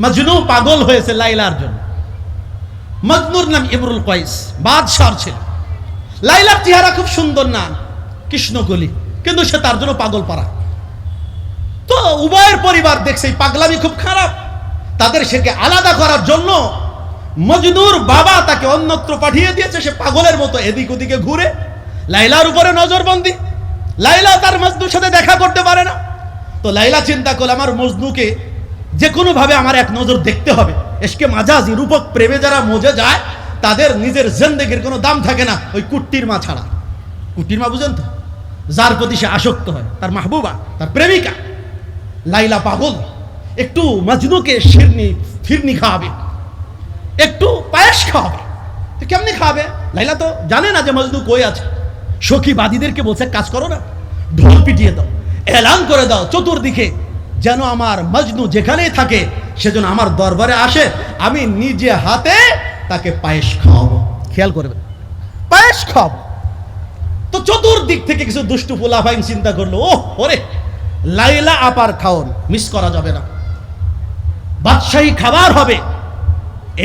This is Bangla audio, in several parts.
মজনু পাগল হয়েছে লাইলার জন্য। মজনুর নাম ইমরুল কাইস, বাদশাহ ছিল। লাইলার চেহারা খুব সুন্দর না, কৃষ্ণকলি, কিন্তু সে তার জন্য পাগল পারা। তো উভয়ের পরিবার দেখছে এই পাগলামি খুব খারাপ, তাদের সেকে আলাদা করার জন্য মজনুর বাবা তাকে অন্যত্র পাঠিয়ে দিয়েছে। সে পাগলের মতো এদিক ওদিকে ঘুরে, লাইলার উপরে নজরবন্দি। লাইলা তার মজনুর সাথে দেখা করতে পারে না। তো লাইলা চিন্তা করলে আমার মজনুকে যে কোনো ভাবে আমার এক নজর দেখতে হবে। এসকে মাজাজি রূপক প্রেমে যারা মজে যায় তাদের নিজের জিন্দেগির কোনো দাম থাকে না ওই কুট্টির মা ছাড়া। কুট্টির মা বুঝেন তো, যার প্রতি সে আসক্ত হয়, তার মাহবুবা, তার প্রেমিকা। লাইলা পাগল, একটু মজনুকে ফিরনি খাওয়াবে, একটু পায়েস খাওয়াবে। তো কেমনি খাওয়াবে? লাইলা তো জানে না যে মজনু কই আছে। সখী বাদীদেরকে বলছে, কাজ করো না, ঢোল পিটিয়ে দাও, এলান করে দাও চতুর্দিকে, যেন আমার মজনু যেখানেই থাকে সেজন্য আমার দরবারে আসে, আমি নিজে হাতে তাকে পায়েস খাওয়াবো। খেয়াল করবে, পায়েস খাওয়াবো। তো চতুর্দিক থেকে কিছু দুষ্টু পোলাপাইন চিন্তা করলো, ও ওরে লাইলা আপার খাওন মিস করা যাবে না, বাদশাহী খাবার হবে,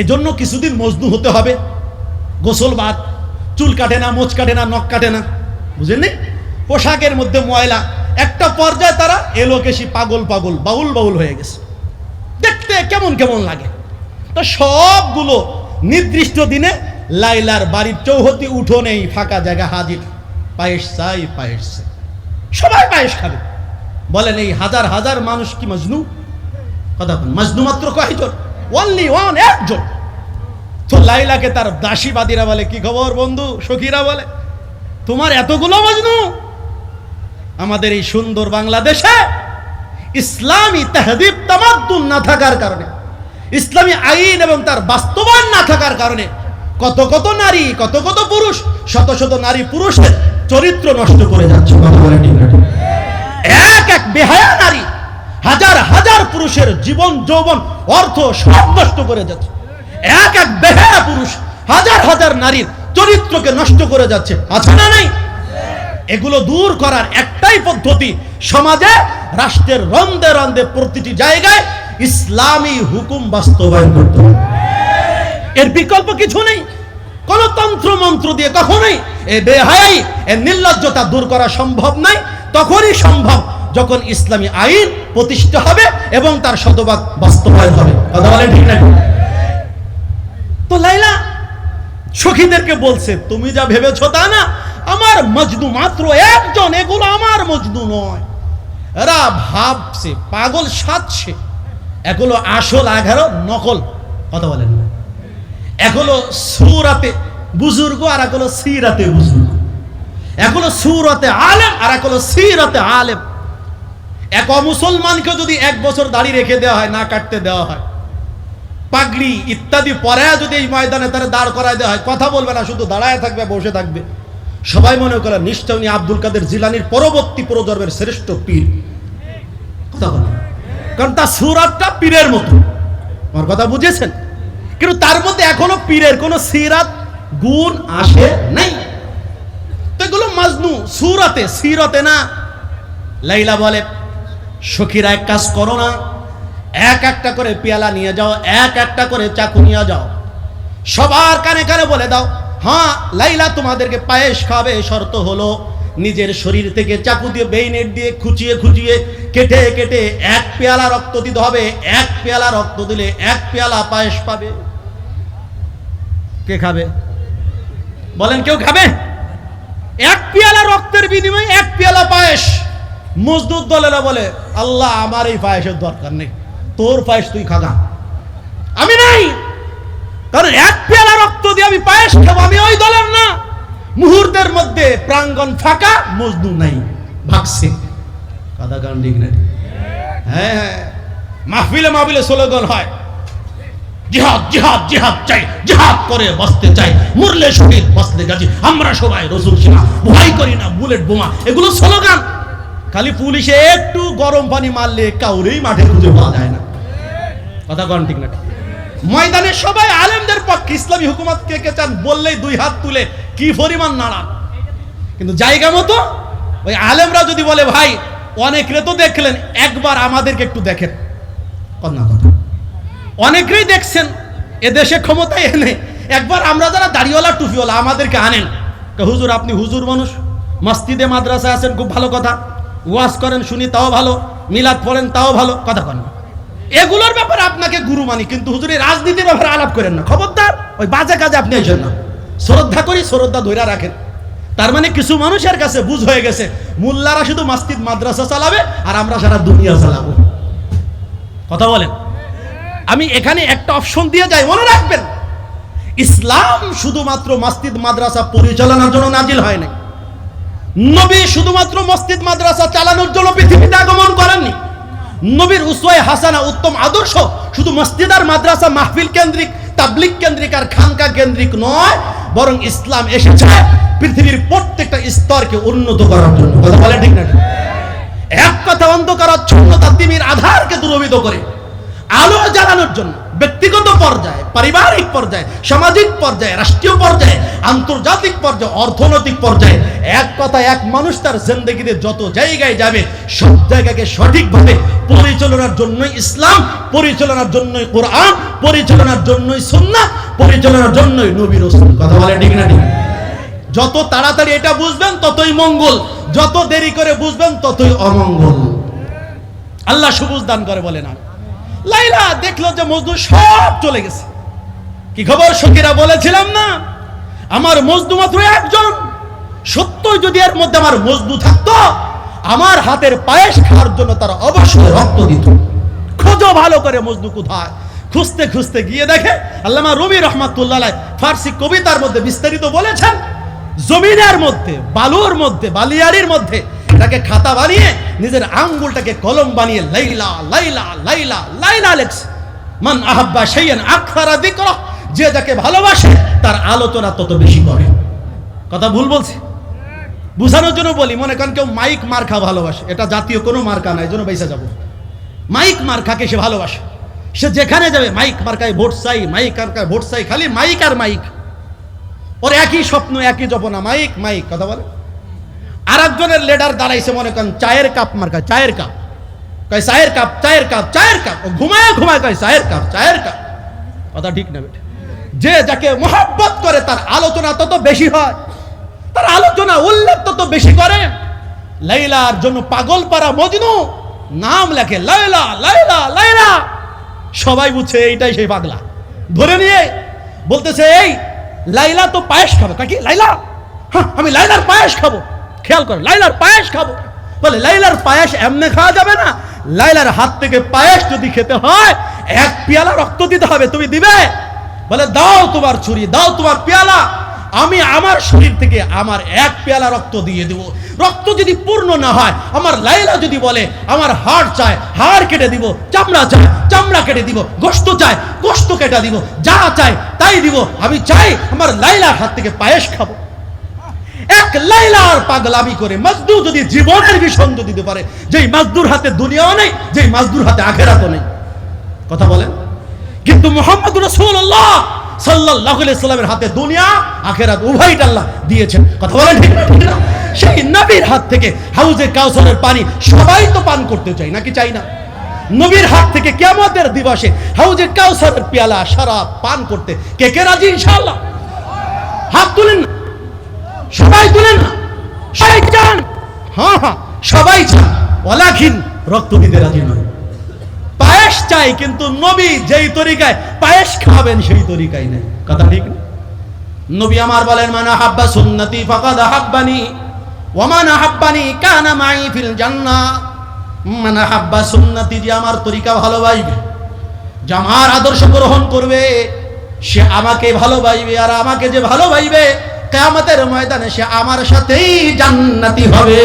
এজন্য কিছুদিন মজনু হতে হবে। গোসল বাদ, চুল কাটে না, মোচ কাটে না, নখ কাটে না, বুঝেননি? পোশাকের মধ্যে ময়লা। একটা পর্যায়ে তারা এলোকেশি পাগল পাগল, বাউল বাউল হয়ে গেছে, দেখতে কেমন কেমন লাগে। তো সবগুলো নির্দিষ্ট দিনে লাইলার বাড়ির চৌহতি উঠোনেই ফাঁকা জায়গা হাজির। পায়েস চাই, পায়েস চাই, সবাই পায়েস খাবে। বলেন এই হাজার হাজার মানুষ কি মজনু? কথা বলেন, মজনু মাত্র কয়জন? অনলি ওয়ান, একজন। তো লাইলাকে তার দাসীবাদীরা বলে, কি খবর বন্ধু? সখীরা বলে, তোমার এতগুলো মজনু? আমাদের এই সুন্দর বাংলাদেশে ইসলামী তাহদিব তামাদ্দুন না থাকার কারণে, ইসলামী আইন এবং তার বাস্তবায়ন না থাকার কারণে কত কত নারী, কত কত পুরুষ, শত শত নারী পুরুষের চরিত্র নষ্ট করে যাচ্ছে। এক এক বেহায়া নারী হাজার হাজার পুরুষের জীবন, যৌবন, অর্থ সব নষ্ট করে যাচ্ছে। এক এক বেহায়া পুরুষ হাজার হাজার নারীর চরিত্রকে নষ্ট করে যাচ্ছে, আছে না নাই? এগুলো দূর করার একটাই পদ্ধতি, সমাজে, রাষ্ট্রের রন্ধে রন্ধে প্রতিটি জায়গায় ইসলামী হুকুম বাস্তবায়ন করতে হবে। এর বিকল্প কিছু নেই। কোন তন্ত্র মন্ত্র দিয়ে কখনোই এই বেহায়াই, এই নির্লজ্জতা দূর করা সম্ভব নয়। তখনই সম্ভব যখন ইসলামী আইন প্রতিষ্ঠা হবে এবং তার শতভাগ বাস্তবায়ন হবে। কথা বলেন ঠিক না? তো লাইলা সখীদেরকে বলছে, তুমি যা ভেবেছো তা না, আমার মজনু মাত্র একজন, এগুলো আমার মজনু নয়। এরা ভাবছে, পাগল সাজছে, এগুলো আসল, 11 নকল। কথা বলেন না? এগুলো সুরাতে বুজুর্গ আর এগুলো সিরাতে বুজুর্গ, এগুলো সুরাতে আলেম আর এগুলো সিরাতে আলেম। এক মুসলমানকে যদি 1 বছর দাড়ি রেখে দেওয়া হয়, না কাটতে দেওয়া হয়, পাগড়ি ইত্যাদি পরায়া যদি এই ময়দানে তারা দাঁড় করায় দেওয়া হয়, কথা বলবে না, শুধু দাঁড়ায় থাকবে, বসে থাকবে, সবাই মনে করে নিশ্চয় উনি আব্দুল কাদের জিলানির পরবর্তী প্রজন্মের শ্রেষ্ঠ পীর। কথা বলেন, কারণ তার সুরাতটা পীরের মতো। আমার কথা বুঝেছেন? কিন্তু তার মধ্যে এখনো পীরের কোন সিরাত গুণ আসে নাই। তো এগুলো মাজনু, সুরাতে, সিরাতে না। লাইলা বলে, সখীরা এক কাজ করো না, এক একটা করে পেয়ালা নিয়ে যাও, এক একটা করে চাকু নিয়ে যাও, সবার কানে কানে বলে দাও, হ্যাঁ লাইলা তোমাদেরকে পায়েস খাবে, শর্ত হলো নিজের শরীর থেকে চাকু দিয়ে, বেইনেট দিয়ে খুঁচিয়ে খুঁচিয়ে কেটে কেটে 1 পেয়ালা রক্ত দিতে হবে। 1 পেয়ালা রক্ত দিলে 1 পেয়ালা পায়েস পাবে। কে খাবে? বলেন, কেউ খাবে? 1 পেয়ালা রক্তের বিনিময়ে 1 পেয়ালা পায়েস। মজদুর দলেরা বলে, আল্লাহ আমার এই পায়েসের দরকার নেই, তোর পায়েস তুই খাগা, আমি নাই। কারণ 1 পেয়ালা রক্ত দিয়ে আমি পায়েস খাবো, আমি ওই দলের না। মুহূর্তের মধ্যে প্রাঙ্গণ ফাঁকা, মজনু নাই, ভাগছে। কথা কারণ ঠিক না? হ্যাঁ, মাহফিলে মাহফিলে স্লোগান হয়, জিহাদ জিহাদ জিহাদ চাই, জিহাদ করে বাঁচতে চাই, মরলে শহীদ বাঁচলে গাজী, আমরা সবাই রসুল সেনা, ভয় করি না বুলেট বোমা। এগুলো স্লোগান। খালি পুলিশে একটু গরম পানি মারলে কাউরেই মাঠে খুঁজে পাওয়া যায় না। কথা কারণ ঠিক না? ময়দানে সবাই আলেমদের পক্ষে, ইসলামী হুকুমত কে কে চান বললেই 2 হাত তুলে কি পরিমাণ নাড়া। কিন্তু জায়গা মতো ওই আলেমরা যদি বলে, ভাই অনেকরে তো দেখলেন, একবার আমাদেরকে একটু দেখেন, কথা অনেকেই দেখছেন এদেশে ক্ষমতায় এনে একবার আমরা যারা দাড়িওয়ালা টুপিওয়ালা আমাদেরকে আনেন, হুজুর আপনি হুজুর মানুষ, মসজিদে মাদ্রাসায় আছেন, খুব ভালো কথা, ওয়াজ করেন শুনি তাও ভালো, মিলাদ পড়েন তাও ভালো, কথা কন, এগুলোর ব্যাপারে আপনাকে গুরু মানি, কিন্তু হুজুর এই রাজনীতির ব্যাপারে আলাপ করেন না, খবরদার ওই বাজে কাজে আপনি আসেন না। শ্রদ্ধা করি, শ্রদ্ধা ধরে রাখেন। তার মানে কিছু মানুষের কাছে বুঝ হয়ে গেছে মোল্লারা শুধু মসজিদ মাদ্রাসা চালাবে আর আমরা সারা দুনিয়া চালাবো। কথা বলেন। আমি এখানে একটা অপশন দিয়ে যাই, মনে রাখবেন ইসলাম শুধুমাত্র মসজিদ মাদ্রাসা পরিচালনার জন্য নাজিল হয় নাই। নবী শুধুমাত্র মসজিদ মাদ্রাসা চালানোর জন্য পৃথিবীতে আগমন করেননি। নবীর উসওয়ায়ে হাসানা, উত্তম আদর্শ শুধু মসজিদ আর মাদ্রাসা মাহফিল কেন্দ্রিক, তাবলিগ কেন্দ্রিক আর খানকা কেন্দ্রিক নয়, বরং ইসলাম এসেছে পৃথিবীর প্রত্যেকটা স্তরকে উন্নত করার জন্য। কথা বলে ঠিক না? এক কথা, অন্ধকারাচ্ছন্নতা তিমির আধারকে দূরীভূত করে আলো জ্বালানোর জন্য ব্যক্তিগত পর্যায়ে, পারিবারিক পর্যায়ে, সামাজিক পর্যায়ে, রাষ্ট্রীয় পর্যায়ে, আন্তর্জাতিক পর্যায়ে, অর্থনৈতিক পর্যায়ে, এক কথা এক মানুষ তার জিন্দেগিতে যত জায়গায় যাবে সব জায়গাকে সঠিকভাবে পরিচালনার জন্যই ইসলাম, পরিচালনার জন্যই কোরআন, পরিচালনার জন্যই সুন্নাহ, পরিচালনার জন্যই নবী রাসূল। কথা বলে ঠিক না? ঠিক। যত তাড়াতাড়ি এটা বুঝবেন ততই মঙ্গল, যত দেরি করে বুঝবেন ততই অমঙ্গল। আল্লাহ সবুজ দান করে। বলে না, লাইলা দেখলো যে মজনু সব চলে গেছে। কি খবর সখীরা? বলেছিলাম না আমার মজনু মাত্র একজন, সত্যই যদি এর মধ্যে আমার মজনু থাকতো আমার হাতের পায়েস খাওয়ার জন্য তারা অবশ্যই রক্ত দিত। খোঁজো ভালো করে মজনু কোথায়। খুঁজতে খুঁজতে গিয়ে দেখে আল্লামা রুমি রহমাতুল্লাহ আলাইহি ফার্সি কবিতার মধ্যে বিস্তারিত বলেছেন, জমিনের মধ্যে, বালুর মধ্যে, বালিয়াড়ির মধ্যে তাকে খাতা বানিয়ে নিজের আঙ্গুলটাকে কলম বানিয়ে লাইলা লাইলা লাইলা লাইলা লেখছে। মান আহাব্বা শাইয়ান আকসারা যিকরা, যে যাকে ভালোবাসে তার আলোচনা তত বেশি করে। কথা ভুল বলছি? বুঝানোর জন্য বলি, মনে করেন কেউ মাইক মার্কা ভালোবাসে, এটা জাতীয় কোনো মার্কা নাই, জন্য বেঁচে যাব। মাইক মার্কাকে সে ভালোবাসে, সে যেখানে যাবে মাইক মার্কায় ভোট চাই, মাইক মার্কায় ভোট চাই, খালি মাইক আর মাইক। ওর একই স্বপ্ন, একই জপনা, মাইক মাইক। কথা বলে। আর একজনের লিডার দাঁড়াইছে মনে করেন চায়ের কাপ মার্কা, চায়ের কাপ, কয় চায়ের কাপ, চায়ের কাপ, চায়ের কাপ। ও ঘুমায় ঘুমায় কয় চায়ের কাপ, চায়ের কাপ। কথা ঠিক না বেটা? যে যাকে মোহাব্বত করে তার আলোচনা তত বেশি হয়, তার আলোচনা উল্লেখ তত বেশি করে। লাইলার জন্য পাগল পারা মজনু নাম লেখে লাইলা লাইলা লাইলা। সবাই বুঝছে এইটাই সেই পাগলা। ধরে নিয়ে বলতেছে, এই লাইলা তো পায়েস খাবো। কাকি লাইলা? হ্যাঁ আমি লাইলার পায়েস খাবো। খেয়াল করে, লাইলার পায়েস খাবো। বলে লাইলার পায়েস এমনি খাওয়া যাবে না, লাইলার হাত থেকে পায়েস যদি খেতে হয় এক পেয়ালা রক্ত দিতে হবে। তুমি দিবে? বলে দাও তোমার ছুরি, দাও তোমার পেয়ালা, আমি আমার শরীর থেকে আমার এক পেয়ালা রক্ত দিয়ে দেব। রক্ত যদি পূর্ণ না হয়, আমার লাইলা যদি বলে আমার হাড় চায়, হাড় কেটে দিব, চামড়া চায়, চামড়া কেটে দিব, গোশত চায়, গোশত কেটে দিব, যা চায় তাই দিব। আমি চাই আমার লাইলার হাত থেকে পায়েস খাবো। এক লাইলার পাগলামি করে মজনু যদি জীবনের ভীষণ দিতে পারে, যেই মজদুর হাতে দুনিয়াও নেই, যেই মজদুর হাতে আখিরাতও নেই। কথা বলেন। কিন্তু মুহাম্মদুর রাসূলুল্লাহ সাল্লাল্লাহু আলাইহি সাল্লামের হাতে দুনিয়া আখিরাত উভয়টা আল্লাহ দিয়েছেন। কথা বলেন ঠিক না? সেই নবীর হাত থেকে হাউজে কাউসারের পানি সবাই তো পান করতে চাই, নাকি চাই না? নবীর হাত থেকে কিয়ামতের দিবসে হাউজে কাউসারের পেয়ালা শরাব পান করতে কে কে রাজি ইনশাআল্লাহ? হাত তুলেন না, সবাই তুলেন না, সবাই চান। হ্যাঁ হ্যাঁ সবাই চান, ওয়ালাকিন রক্ত দিতে রাজি নয়। পায়েস চাই, কিন্তু নবী যেই তরিকায় পায়েস খাবেন সেই তরিকায় নেই। কথা ঠিক না? নবী আমার বলেন, মান আহাব্বা সুন্নতি ফাকাদ আহাব্বানি ওয়া মান আহাব্বানি কানা মাই ফিল জান্নাহ। মান আহাব্বা সুন্নতি, যে আমার তরিকা ভালোবাসবে, যে আমার আদর্শ গ্রহণ করবে, সে আমাকে ভালোবাসবে। আর আমাকে যে ভালোবাসবে কিয়ামতের ময়দানে সে আমার সাথেই জান্নাতি হবে।